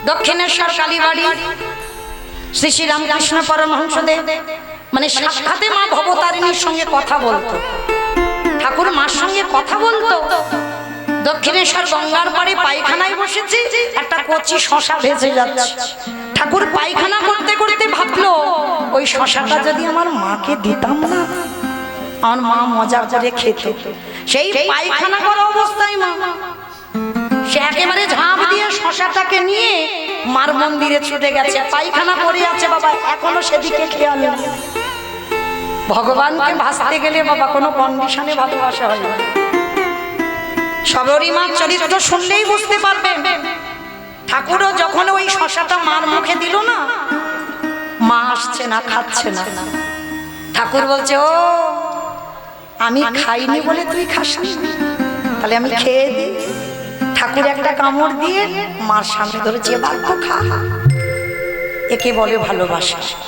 দক্ষিণেশ্বর কালীবাড়ি শ্রী শ্রী রামকৃষ্ণ পরমহংসদেব মানে সাক্ষাতে মা ভবতারিণীর সঙ্গে কথা বলতো, ঠাকুর মার সঙ্গে কথা বলতো। দক্ষিণেশ্বর গঙ্গার পাড়ে পায়খানায় বসেছি, একটা কচি শশা ভেসে যাচ্ছে। ঠাকুর পায়খানা করতে করতে ভাবলো ওই শশাটা যদি আমার মাকে দিতাম না, আমার মা মজা করে খেত। সেই পায়খানা করা অবস্থায় মা সে একেবারে ঝাঁপ দিয়ে শশাটাকে নিয়ে মার মন্দিরে ছুটে গেছে। পায়খানা করে আছে বাবা, এখনো সেদিকে খেয়াল নেই। ভগবানকে ভাসতে গেলে বাবা কোনো কন্ডিশনে ভালোবাসা হয় না। সবরী মার চরিত্র শুনলেই বুঝতে পারবেন। ঠাকুরও যখন ওই শশাটা মার মুখে দিল না, মা আসছে না, খাচ্ছে না। ঠাকুর বলছে, ও আমি খাইনি বলে তুই খাস না, তাহলে আমি খেয়ে দিই। ঠাকুর একটা কামড় দিয়ে মার সামনে ধরেছে, বাবা খা। একে বলে ভালোবাসা।